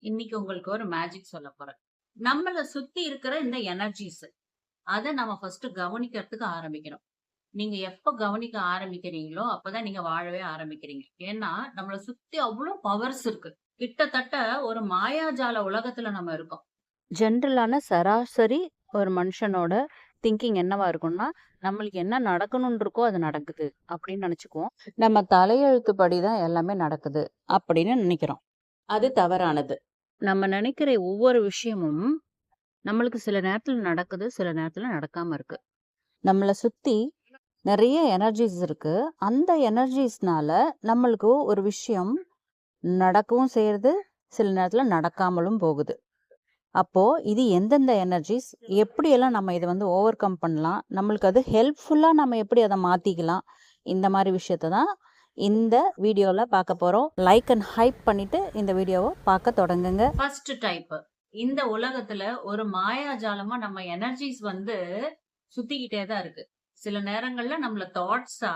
இன்னைக்கு உங்களுக்கு ஒரு மேஜிக் சொல்ல போறேன். நம்மள சுத்தி இருக்கிற இந்த எனர்ஜிஸ், அத நம்ம ஃபர்ஸ்ட் கவனிக்கிறதுக்கு ஆரம்பிக்கணும். நீங்க எப்ப கவனிக்க ஆரம்பிக்கிறீங்களோ, அப்பதான் நீங்க வாழவே ஆரம்பிக்கிறீங்க. ஏன்னா, நம்மள சுத்தி அவ்ளோ பவர்ஸ் இருக்கு. கிட்டத்தட்ட ஒரு மாயாஜால உலகத்துல நம்ம இருக்கோம். ஜென்ரலான சராசரி ஒரு மனுஷனோட திங்கிங் என்னவா இருக்கும்னா, நம்மளுக்கு என்ன நடக்கணும்னு இருக்கோ அது நடக்குது அப்படின்னு நினைச்சுக்குவோம். நம்ம தலையெழுத்துப்படி தான் எல்லாமே நடக்குது அப்படின்னு நினைக்கிறோம். அது தவறானது. நம்ம நினைக்கிற ஒவ்வொரு விஷயமும் நம்மளுக்கு சில நேரத்துல நடக்குது, சில நேரத்துல நடக்காம இருக்கு. நம்மள சுத்தி நிறைய எனர்ஜிஸ் இருக்கு. அந்த எனர்ஜிஸ்னால நம்மளுக்கு ஒரு விஷயம் நடக்கவும் செய்யுது, சில நேரத்துல நடக்காமலும் போகுது. அப்போ இது எந்தெந்த எனர்ஜிஸ் எப்படியெல்லாம் நம்ம இதை வந்து ஓவர் கம் பண்ணலாம், நம்மளுக்கு அது ஹெல்ப்ஃபுல்லா நம்ம எப்படி அதை மாத்திக்கலாம், இந்த மாதிரி விஷயத்த தான் இந்த வீடியோல பார்க்க போறோம். லைக் அண்ட் ஹைப் பண்ணிட்டு இந்த வீடியோவை பார்க்க தொடங்குங்க. First type. இந்த உலகத்துல ஒரு மாயாஜாலமா நம்ம எனர்ஜிஸ் சுத்திக்கிட்டே தான் இருக்கு. சில நேரங்கள்ல நம்மள தாட்ஸா,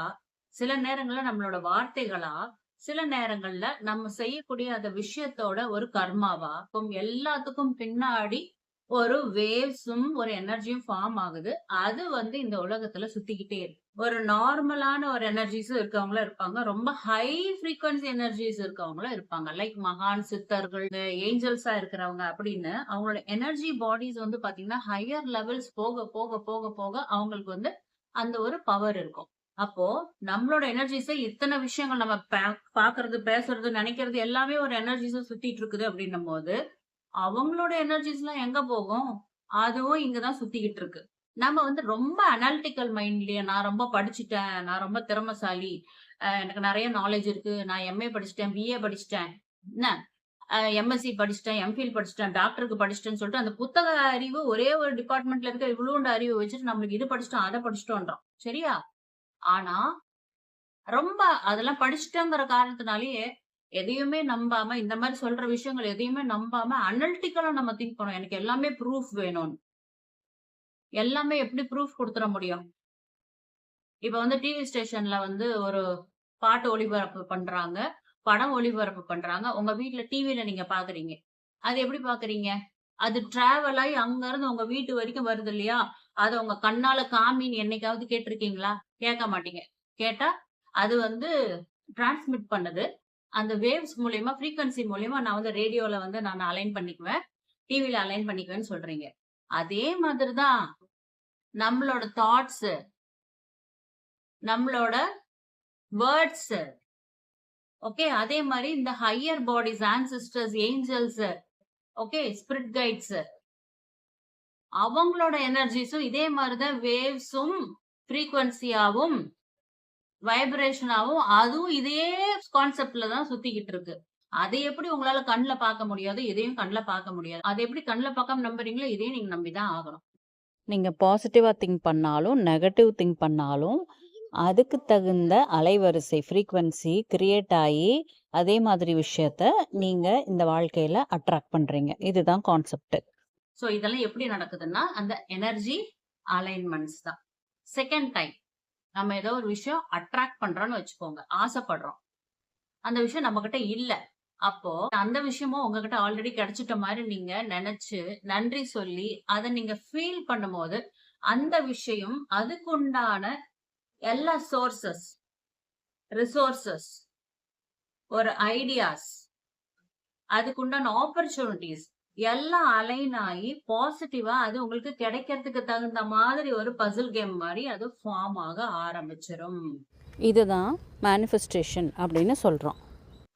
சில நேரங்கள்ல நம்மளோட வார்த்தைகளா, சில நேரங்கள்ல நம்ம செய்யக்கூடிய அந்த விஷயத்தோட ஒரு கர்மாவா, எல்லாத்துக்கும் பின்னாடி ஒரு வேவ்ஸும், ஒரு எனர்ஜியும் ஃபார்ம் ஆகுது. அது இந்த இந்த சுத்திக்கிட்டே இருக்கு. ஒரு நார்மலான ஒரு எனர்ஜிஸும் இருக்கவங்களும் இருப்பாங்க. ரொம்ப ஹை ஃப்ரீக்வன்சி எனர்ஜிஸ் இருக்கவங்களும் இருப்பாங்க. லைக் மகான், சித்தர்கள், ஏஞ்சல்ஸா இருக்கிறவங்க அப்படின்னு அவங்களோட எனர்ஜி பாடிஸ் பாத்தீங்கன்னா, ஹையர் லெவல்ஸ் போக, போக, போக, போக அவங்களுக்கு அந்த ஒரு பவர் இருக்கும். அப்போ நம்மளோட எனர்ஜிஸ இத்தன விஷயங்கள் நம்ம பாக்குறது, பேசுறது, நினைக்கிறது எல்லாமே ஒரு எனர்ஜிஸ சுத்திட்டு இருக்குது அப்படின்னும்போது, அவங்களோட எனர்ஜிஸ்லாம் எங்க போகும்? அதுவும் இங்க தான் சுத்திக்கிட்டு இருக்கு. நம்ம ரொம்ப அனாலிட்டிக்கல் மைண்ட்லயே நான் ரொம்ப படிச்சுட்டேன், நான் ரொம்ப திறமைசாலி, எனக்கு நெறைய நாலேட்ஜ் இருக்கு, நான் எம்.ஏ படிச்சுட்டேன், பி.ஏ படிச்சுட்டேன், என்ன எம்.எஸ்சி படிச்சுட்டேன், எம்.ஃபில் படிச்சுட்டேன், டாக்டருக்கு படிச்சுட்டேன்னு சொல்லிட்டு அந்த புத்தக அறிவு ஒரே ஒரு டிபார்ட்மெண்ட்ல இருக்க இவ்வளோண்டு அறிவு வச்சுட்டு நம்மளுக்கு இது படிச்சுட்டோம், அத படிச்சுட்டோம்ன்றோம். சரியா? ஆனா, ரொம்ப அதெல்லாம் படிச்சுட்டேங்கிற காரணத்தினாலேயே எதையுமே நம்பாம, இந்த மாரி சொல்ற விஷயங்கள் எதையுமே நம்பாம அனலிட்டிக்கலா நம்ம திங்க் பண்ணோம். எனக்கு எல்லாமே ப்ரூஃப் வேணும்னு. எல்லாமே எப்படி ப்ரூஃப் குடுத்துற முடியும்? இப்ப டிவி ஸ்டேஷன்ல ஒரு பாட்டு ஒளிபரப்பு பண்றாங்க. படம் ஒளிபரப்பு பண்றாங்க. உங்க வீட்ல டிவில நீங்க பாக்குறீங்க. அது எப்படி பாக்குறீங்க? அது டிராவல் ஆயி அங்க இருந்து உங்க வீட்டு வரைக்கும் வருது இல்லையா? அத உங்க கண்ணால காமின்னு என்னைக்காவது கேட்டிருக்கீங்களா? கேட்க மாட்டீங்க. கேட்டா, அது டிரான்ஸ்மிட் பண்ணுது. அந்த வேவ்ஸ் மூலியமா, ஃப்ரீக்வன்சி மூலியமா நான் ரேடியோல நான் அலைன் பண்ணிக்குவேன். டிவில அலைன் பண்ணிக்குவேன்னு சொல்றீங்க. அதே மாதிரி தான் நம்மளோட தாட்ஸ், நம்மளோட வேர்ட்ஸ். ஓகே. அதே மாரி இந்த higher bodies, ancestors, angels, okay, spirit guides அவங்களோட எனர்ஜிஸும் இதே மாரி தான் வேவ்ஸும், ஃப்ரீக்வன்சியாவும், வைப்ரேஷனாவும் அதுவும் இதே கான்செப்ட்ல தான் சுத்திக்கிட்டு இருக்கு. அதை எப்படி உங்களால கண்ல பார்க்க முடியாது? இதையும் கண்ல பார்க்க முடியாது. அதை எப்படி கண்ல பார்க்காம நம்புறீங்களோ, இதையும் நீங்க நம்பி தான் ஆகணும். நீங்க பாசிட்டிவா திங்க் பண்ணாலும், நெகட்டிவ் திங்க் பண்ணாலும், அதுக்கு தகுந்த அலைவரிசை ஃப்ரீக்வன்சி கிரியேட் ஆயி, அதே மாதிரி விஷயத்த நீங்க இந்த வாழ்க்கையில அட்ராக்ட் பண்றீங்க. இதுதான் கான்செப்ட். சோ இதெல்லாம் எப்படி நடக்குதுன்னா, அந்த எனர்ஜி அலைன்மென்ட்ஸ் தான். Second time. நம்ம ஏதோ ஒரு விஷயம் அட்ராக்ட் பண்றோம்னு வச்சுக்கோங்க. ஆசைப்படுறோம். அந்த விஷயம் நம்மகிட்ட இல்ல. அப்போ அந்த விஷயமும் உங்ககிட்ட ஆல்ரெடி கிடைச்சிட்ட மாரி நீங்க நெனச்சு, நன்றி சொல்லி, அத நீங்க ஃபீல் பண்ணும்போது, அந்த விஷயம் அதுக்குண்டான எல்லா சோர்சஸ், ரிசோர்சஸ், ஒரு ஐடியாஸ், அதுக்குண்டான ஆப்பர்ச்சுனிட்டீஸ் எல்லாம் அலைன் ஆயி பாசிட்டிவா அது உங்களுக்கு கிடைக்கிறதுக்கு தகுந்த மாதிரி ஒரு பசில் கேம் மாரி அது ஃபார்ம் ஆக ஆரம்பிச்சிரும். இதுதான் மேனிஃபெஸ்டேஷன் அப்படின்னு சொல்றோம்.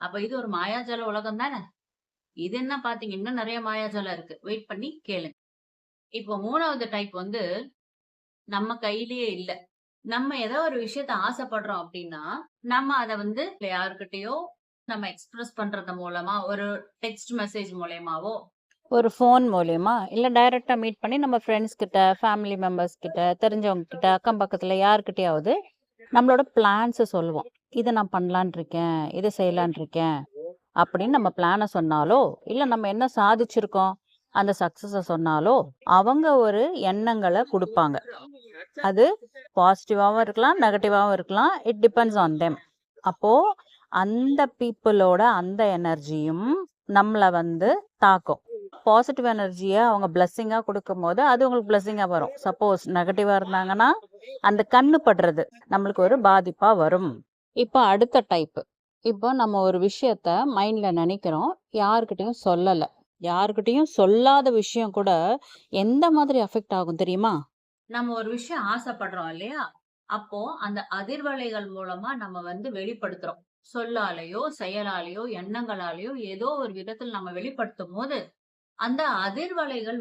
அப்ப இது ஒரு மாயாஜால உலகம் தானே! இது என்ன பார்த்தீங்க, இன்னும் நெறைய மாயாஜாலம் இருக்கு. வெயிட் பண்ணி கேளுங்க. இப்போ 3வது டைப் நம்ம கையிலேயே இல்ல. நம்ம ஏதோ ஒரு விஷயத்த ஆசைப்படுறோம் அப்டின்னா, நம்ம அத யார்கிட்டயோ நம்ம எக்ஸ்பிரஸ் பண்றது மூலமா, ஒரு டெக்ஸ்ட் மெசேஜ் மூலியமாவோ, ஒரு ஃபோன் மூலியமா, இல்ல டைரக்ட்டா மீட் பண்ணி நம்ம ஃப்ரெண்ட்ஸ் கிட்ட, ஃபேமிலி மெம்பர்ஸ் கிட்ட, தெரிஞ்சவங்க கிட்ட, அக்கம் பக்கத்துல யார்கிட்டயாவது நம்மளோட பிளான்ஸ சொல்லுவோம். இத நான் பண்ணலான்னு இருக்கேன், இத செய்யலான்னு இருக்கேன் அப்படின்னு நம்ம பிளான சொன்னாலோ, இல்ல நம்ம என்ன சாதிச்சிருக்கோம், அந்த சக்சஸ சொன்னாலோ, அவங்க ஒரு எண்ணங்கள குடுப்பாங்க. அது பாசிட்டிவாவும் இருக்கலாம், நெகட்டிவாவும் இருக்கலாம். It depends on them. அப்போ அந்த பீப்பிளோட அந்த எனர்ஜியும் நம்மள தாக்கும். பாசிட்டிவ் எனர்ஜியை அவங்க பிளஸ்ஸிங்காக கொடுக்கும்போது அது உங்களுக்கு பிளஸ்ஸிங்காக வரும். சப்போஸ் நெகட்டிவாக இருந்தாங்கன்னா அந்த கண்ணு படுறது நம்மளுக்கு ஒரு பாதிப்பாக வரும். இப்போ அடுத்த டைப்பு. இப்போ நம்ம ஒரு விஷயத்த மைண்டில் நினைக்கிறோம், யாருக்கிட்டையும் சொல்லலை. யாருக்கிட்டையும் சொல்லாத விஷயம் கூட எந்த மாதிரி அஃபெக்ட் ஆகும் தெரியுமா? நம்ம ஒரு விஷயம் ஆசைப்படுறோம் இல்லையா? அப்போ அந்த அதிர்வலைகள் மூலமா நம்ம வந்து வெளிப்படுத்துறோம். சொல்லாலேயோ, செயலாலேயோ, எண்ணங்களாலேயோ ஏதோ ஒரு விதத்துல நம்ம வெளிப்படுத்தும்போது, அந்த அதிர்வலைகள்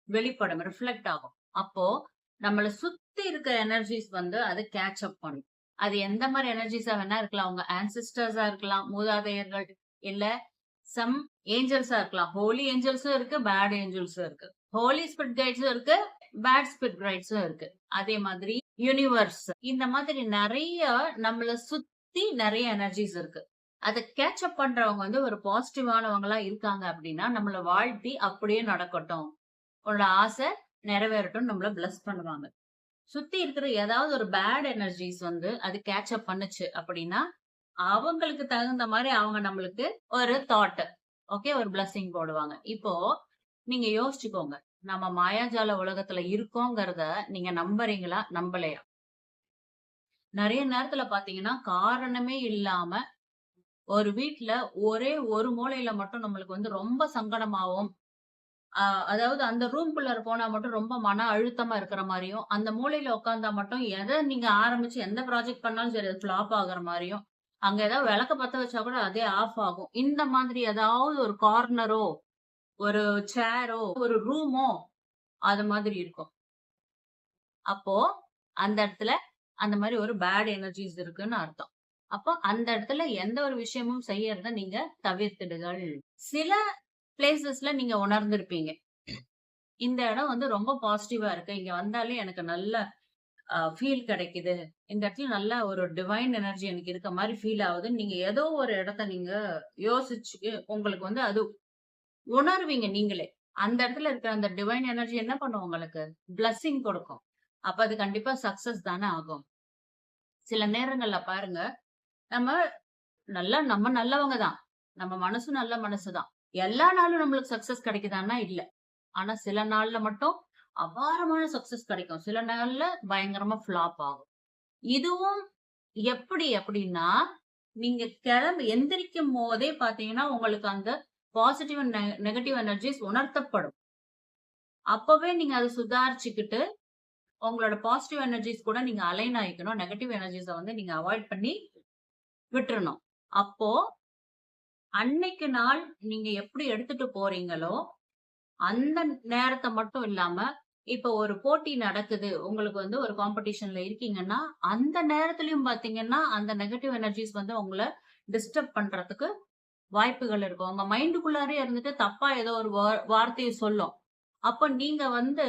வெளிப்படும். ரிஃப்ளெக்ட் ஆகும். அப்போ நம்மள சுத்தி இருக்க எனர்ஜிஸ் வந்து அது கேட்ச் அப் பண்ணும். அது எந்த மாரி எனர்ஜிஸா வேணா இருக்கலாம். உங்க ஆன்சிஸ்டர்ஸா இருக்கலாம், மூதாதையர்கள், இல்ல சம் ஏஞ்சல்ஸா இருக்கலாம். ஹோலி ஏஞ்சல்ஸும் இருக்கு, பேட் ஏஞ்சல்ஸும் இருக்கு. ஹோலி ஸ்பிரிட் கைட்ஸும் இருக்கு, பேட் ஸ்பிரிட் கைட்ஸும் இருக்கு. அதே மாதிரி யூனிவர்ஸ், இந்த மாதிரி நெறைய நம்மள சுத்தி நெறைய எனர்ஜிஸ் இருக்கு. அத கேட்ச் அப் பண்றவங்க வந்து ஒரு பாசிட்டிவானவங்களா இருக்காங்க அப்படின்னா, நம்மள வாழ்த்தி அப்படியே நடக்கட்டும். உன்னோட ஆசை நிறைவேறட்டும்னு நம்மள பிளஸ் பண்ணுவாங்க. சுத்தி இருக்கிற ஏதாவது ஒரு பேட் எனர்ஜிஸ் வந்து அது கேட்ச் அப் பண்ணுச்சு அப்படின்னா, அவங்களுக்கு தகுந்த மாரி அவங்க நம்மளுக்கு ஒரு தாட், ஓகே, ஒரு பிளெஸ்ஸிங் போடுவாங்க. இப்போ நீங்க யோசிச்சுக்கோங்க. நம்ம மாயாஜால உலகத்துல இருக்கோங்கிறத நீங்க நம்புறீங்களா? நம்பலையா? நெறைய நேரத்துல பாத்தீங்கன்னா, காரணமே இல்லாம ஒரு வீட்ல ஒரே ஒரு மூலையில மட்டும் நம்மளுக்கு வந்து ரொம்ப சங்கடமாவும், அ அதாவது அந்த ரூம்குள்ளார போனா மட்டும் ரொம்ப மன அழுத்தமா இருக்கிற மாரியும், அந்த மூலையில உட்கார்ந்தா மட்டும் எத நீங்க ஆரம்பிச்சு எந்த ப்ராஜெக்ட் பண்ணாலும் சரி, அது ஃப்ளாப் ஆகுற மாரியும், அங்க ஏதாவது விளக்க பத்த வச்சா கூட அதே ஆஃப் ஆகும். இந்த மாதிரி ஏதாவது ஒரு கார்னரோ, ஒரு சேரோ, ஒரு ரூமோ அது மாதிரி இருக்கும். அப்போ அந்த இடத்துல அந்த மாரி ஒரு பேட் எனர்ஜிஸ் இருக்குன்னு அர்த்தம். அப்போ அந்த இடத்துல எந்த ஒரு விஷயமும் செய்யறத நீங்க தவிர்த்திடுங்கள். சில பிளேஸஸ்ல நீங்க உணர்ந்திருப்பீங்க. இந்த இடம் வந்து ரொம்ப பாசிட்டிவா இருக்கு. இங்க வந்தாலே எனக்கு நல்ல ஃபீல் கிடைக்குது. இந்த இடத்துல நல்ல ஒரு டிவைன் எனர்ஜி எனக்கு இருக்க மாரி ஃபீல் ஆகுது. நீங்க ஏதோ ஒரு இடத்த நீங்க யோசிச்சு உங்களுக்கு வந்து அது உணர்வீங்க நீங்களே. அந்த இடத்துல இருக்கிற அந்த டிவைன் எனர்ஜி என்ன பண்ணும் உங்களுக்கு? பிளெஸ்ஸிங் கொடுக்கும். அப்ப அது கண்டிப்பா சக்சஸ் தானே ஆகும். சில நேரங்கள்ல பாருங்க, நம்ம நம்ம நல்லவங்க தான். நம்ம மனசு நல்ல மனசு தான். எல்லா நாளும் நம்மளுக்கு சக்சஸ் கிடைக்குதான்னா இல்ல. ஆனா சில நாள்ல மட்டும் அபாரமான சக்சஸ் கிடைக்கும். சில நாள்ல பயங்கரமா ஃப்ளாப் ஆகும். இதுவும் எப்படி அப்படின்னா, நீங்க எந்திரிக்கும் போதே பார்த்தீங்கன்னா, உங்களுக்கு அந்த பாசிட்டிவ் அண்ட் நெகட்டிவ் எனர்ஜிஸ் உணர்த்தப்படும். அப்பவே நீங்க அத சுதாரிச்சுக்கிட்டு, உங்களோட பாசிட்டிவ் எனர்ஜிஸ் கூட நீங்க அலைன் ஆயிக்கணும். நெகட்டிவ் எனர்ஜிஸ வந்து நீங்க அவாய்ட் பண்ணி விட்டுறணும். அப்போ அன்னைக்கு நாள் நீங்க எப்படி எடுத்துட்டு போறீங்களோ, அந்த நேரத்த மட்டும் இல்லாம, இப்ப ஒரு போட்டி நடக்குது. உங்களுக்கு வந்து ஒரு காம்படிஷன்ல இருக்கீங்கன்னா, அந்த நேரத்திலயும் பார்த்தீங்கன்னா, அந்த நெகட்டிவ் எனர்ஜிஸ் வந்து உங்கள டிஸ்டர்ப் பண்றதுக்கு வாய்ப்புகள் இருக்கும். உங்க மைண்டுக்குள்ளாரயே இருந்துட்டு தப்பா ஏதோ ஒரு வார்த்தைய சொல்லும். அப்ப நீங்க வந்து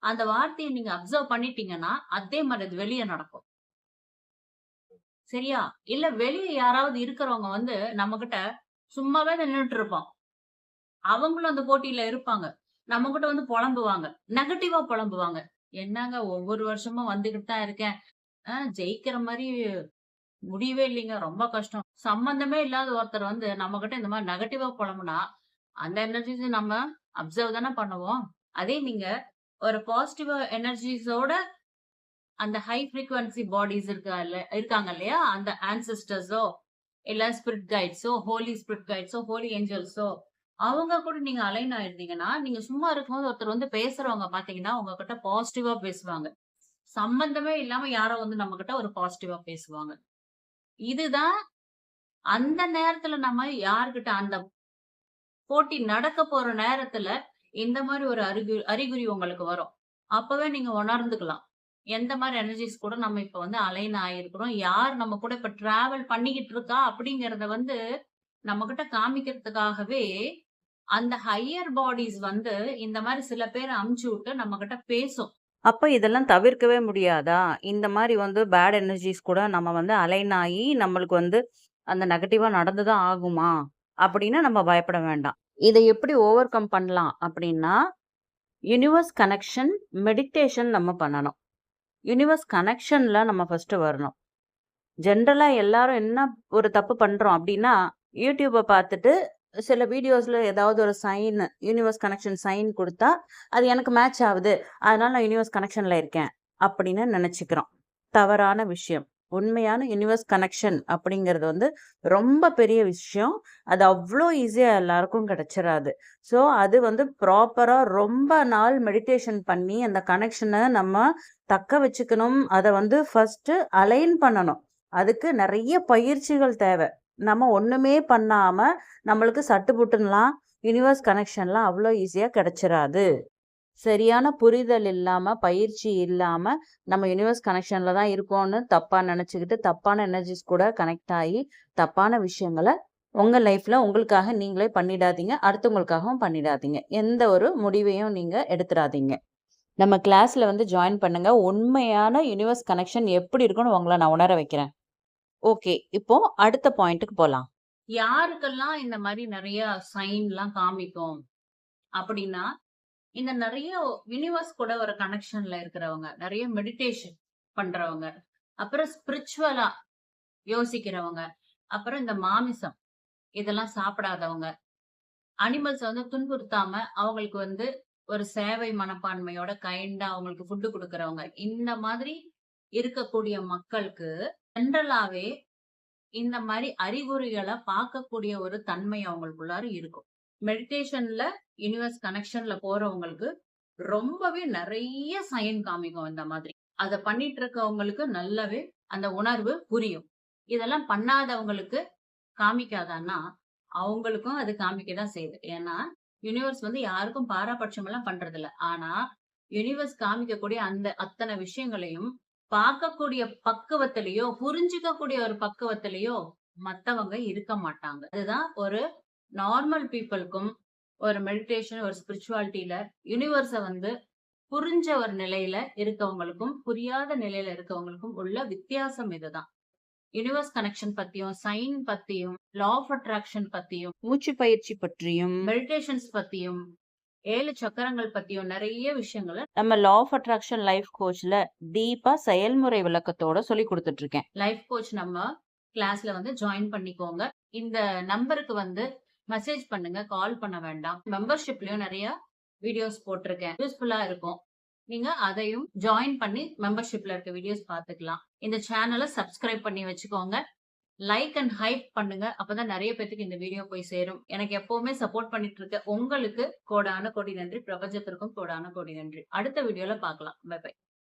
அந்த வார்த்தைய நீங்க அப்சர்வ் பண்ணிட்டீங்கன்னா, அதே மாரி அது வெளிய நடக்கும். சரியா? இல்ல வெளிய யாராவது இருக்கிறவங்க வந்து நம்மகிட்ட சும்மாவே நின்னுட்டு இருப்போம். அவங்களும் அந்த போட்டியில இருப்பாங்க. நம்மகிட்ட வந்து பொலம்புவாங்க. நெகட்டிவா பொலம்புவாங்க. என்னங்க ஒவ்வொரு வருஷமும் வந்துகிட்டு தான் இருக்கேன். ஜெயிக்கிற மாரி முடியவே இல்லைங்க. ரொம்ப கஷ்டம். சம்மந்தமே இல்லாத ஒருத்தர் வந்து நம்மகிட்ட இந்த மாரி நெகட்டிவா பொலம்புனா, அந்த எனர்ஜிஸ நம்ம அப்சர்வ் தானே பண்ணுவோம். அதே நீங்க ஒரு பாசிட்டிவ் எனர்ஜிஸோட அந்த ஹை ஃப்ரீக்வன்சி பாடிஸ் இருக்காங்க இல்லையா? அந்த ஆன்செஸ்டர்ஸோ, இல்ல ஸ்பிரிட் கைட்ஸோ, ஹோலி ஸ்பிரிட் கைட்ஸோ, ஹோலி ஏஞ்சல்ஸோ, அவங்க கூட நீங்க அலைன் ஆயிருந்தீங்கன்னா, நீங்க சும்மா இருக்கும்போது ஒருத்தர் வந்து பேசுறவங்க பார்த்தீங்கன்னா, உங்ககிட்ட பாசிட்டிவா பேசுவாங்க. சம்பந்தமே இல்லாம யாரோ வந்து நம்மகிட்ட ஒரு பாசிட்டிவா பேசுவாங்க. இதுதான் அந்த நேரத்துல நம்ம யார்கிட்ட அந்த போட்டி நடக்க போற நேரத்துல இந்த மாரி ஒரு அறிகுறி உங்களுக்கு வரும். அப்பவே நீங்க உணர்ந்துக்கலாம். எந்த மாரி எனர்ஜிஸ் கூட நம்ம இப்ப வந்து அலைன் ஆயிருக்கிறோம். யார் நம்ம கூட இப்ப டிராவல் பண்ணிக்கிட்டு இருக்கா அப்படிங்கிறத வந்து நம்மகிட்ட காமிக்கிறதுக்காகவே, அந்த ஹையர் பாடிஸ் வந்து இந்த மாரி சில பேர அனுப்பிச்சு விட்டு நம்மகிட்ட பேசும். அப்ப இதெல்லாம் தவிர்க்கவே முடியாதா? இந்த மாரி வந்து பேட் எனர்ஜிஸ் கூட நம்ம வந்து அலைன் ஆயி, நம்மளுக்கு வந்து அந்த நெகட்டிவா நடந்து தான் ஆகுமா? அப்படின்னு நம்ம பயப்பட வேண்டாம். இத எப்படி ஓவர் கம் பண்ணலாம் அப்படின்னா, யுனிவர்ஸ் கனெக்ஷன், மெடிடேஷன் நம்ம பண்ணணும். யுனிவர்ஸ் கனெக்ஷன்ல நம்ம ஃபர்ஸ்ட்டு வரணும். ஜென்ரலா எல்லாரும் என்ன ஒரு தப்பு பண்றோம் அப்படின்னா, YouTubeப பார்த்துட்டு சில வீடியோஸ்ல ஏதாவது ஒரு சைன், யூனிவர்ஸ் கனெக்ஷன் சைன் குடுத்தா, அது எனக்கு மேட்ச் ஆவுது. அதனால நான் யூனிவர்ஸ் கனெக்ஷன்ல இருக்கேன் அப்படின்னு நெனச்சுக்கிறோம். தவறான விஷயம். உண்மையான யூனிவர்ஸ் கனெக்ஷன் அப்படிங்கிறது வந்து ரொம்ப பெரிய விஷயம். அது அவ்ளோ ஈஸியா எல்லாருக்கும் கிடைச்சிராது. ஸோ அது வந்து ப்ராப்பரா ரொம்ப நாள் மெடிடேஷன் பண்ணி அந்த கனெக்ஷன நம்ம தக்க வச்சுக்கணும். அத வந்து ஃபர்ஸ்ட்டு அலைன் பண்ணணும். அதுக்கு நெறைய பயிற்சிகள் தேவ. நம்ம ஒண்ணுமே பண்ணாம நம்மளுக்கு சட்டுப்புட்டுன்லாம் யுனிவர்ஸ் கனெக்ஷன்லாம் அவ்ளோ ஈஸியா கிடைச்சிராது. சரியான புரிதல் இல்லாம, பயிற்சி இல்லாம, நம்ம யுனிவர்ஸ் கனெக்ஷன்ல தான் இருக்கோம்னு தப்பா நெனச்சுக்கிட்டு, தப்பான எனர்ஜிஸ் கூட கனெக்ட் ஆயி, தப்பான விஷயங்கள உங்க லைஃப்ல உங்களுக்காக நீங்களே பண்ணிடாதீங்க. அடுத்தவங்களுக்காகவும் பண்ணிடாதீங்க. எந்த ஒரு முடிவையும் நீங்க எடுத்துறாதீங்க. நம்ம கிளாஸ்ல வந்து ஜாயின் பண்ணுங்க. உண்மையான யுனிவர்ஸ் கனெக்ஷன் எப்படி இருக்குன்னு உங்கள நான் உணர வைக்கிறேன். ஓகே. இப்போ அடுத்த பாயிண்ட்டுக்கு போலாம். யாருக்கெல்லாம் இந்த மாரி நெறைய சைன்லாம் காமிக்கும் அப்படின்னா, இந்த நெறைய யூனிவர்ஸ் கூட ஒரு கனெக்ஷன்ல இருக்கிறவங்க, நெறைய மெடிடேஷன் பண்றவங்க, அப்புறம் ஸ்பிரிச்சுவலா யோசிக்கிறவங்க, அப்புறம் இந்த மாமிசம் இதெல்லாம் சாப்பிடாதவங்க, அனிமல்ஸ வந்து துன்புறுத்தாம அவங்களுக்கு வந்து ஒரு சேவை மனப்பான்மையோட கைண்டா அவங்களுக்கு ஃபுட் குடுக்குறவங்க. இந்த மாதிரி இருக்கக்கூடிய மக்களுக்கு ஜெனரலாவே இந்த மாரி அறிகுறிகள பார்க்கக்கூடிய ஒரு தன்மை அவங்களுக்குள்ளார இருக்கும். மெடிடேஷன்ல யுனிவர்ஸ் கனெக்ஷன்ல போறவங்களுக்கு ரொம்பவே நெறைய சைன் காமிக்கும் இந்த மாதிரி. அத பண்ணிட்டு இருக்கவங்களுக்கு நல்லாவே அந்த உணர்வு புரியும். இதெல்லாம் பண்ணாதவங்களுக்கு காமிக்காதான்னா, அவங்களுக்கும் அது காமிக்க தான் செய்யுது. ஏன்னா, யுனிவர்ஸ் வந்து யாருக்கும் பாராபட்சம்லாம் பண்றதில்ல. ஆனா, யுனிவர்ஸ் காமிக்கக்கூடிய அந்த அத்தன விஷயங்களையும் பார்க்கக்கூடிய பக்குவத்திலயோ, புரிஞ்சுக்கக்கூடிய ஒரு பக்குவத்திலயோ மத்தவங்க இருக்க மாட்டாங்க. அதுதான் ஒரு நார்மல் பீப்பிள்க்கும் ஒரு மெடிடேஷன், ஒரு ஸ்பிரிச்சுவாலிட்டில யுனிவர்ஸ வந்து புரிஞ்ச ஒரு நிலையில இருக்கவங்களுக்கும், புரியாத நிலையில இருக்கவங்களுக்கும் உள்ள வித்தியாசம் இதுதான். யுனிவர்ஸ் கனெக்ஷன் பத்தியும், சைன் பத்தியும், லா ஆஃப் அட்ராக்ஷன் பத்தியும், மூச்சு பயிற்சி பற்றியும், மெடிடேஷன்ஸ் பத்தியும், 7 சக்கரங்கள் பத்தியும் நெறைய விஷயங்கள நம்ம லா ஆஃப் அட்ராக்ஷன் லைஃப் கோச்ல டீப்பா செயல்முறை விளக்கத்தோட சொல்லிக் குடுத்துட்டு இருக்கேன். லைஃப் கோச் நம்ம கிளாஸ்ல வந்து ஜாயின் பண்ணிக்கோங்க. இந்த நம்பருக்கு வந்து மெசேஜ் பண்ணுங்க. கால் பண்ண வேண்டாம். மெம்பர்ஷிப்லயும் நெறைய வீடியோஸ் போட்டிருக்கேன். யூஸ்ஃபுல்லா இருக்கும். நீங்க அதையும் ஜாயின் பண்ணி மெம்பர்ஷிப்ல இருக்க வீடியோஸ் பார்த்துக்கலாம். இந்த சேனல சப்ஸ்கிரைப் பண்ணி வச்சுக்கோங்க. லைக் அண்ட் ஹைப் பண்ணுங்க. அப்பதான் நெறைய பேத்துக்கு இந்த வீடியோ போய் சேரும். எனக்கு எப்பவுமே சப்போர்ட் பண்ணிட்டு இருக்க உங்களுக்கு கோடான கோடி நன்றி. பிரபஞ்சத்திற்கும் கோடான கோடி நன்றி. அடுத்த வீடியோல பார்க்கலாம். Bye by.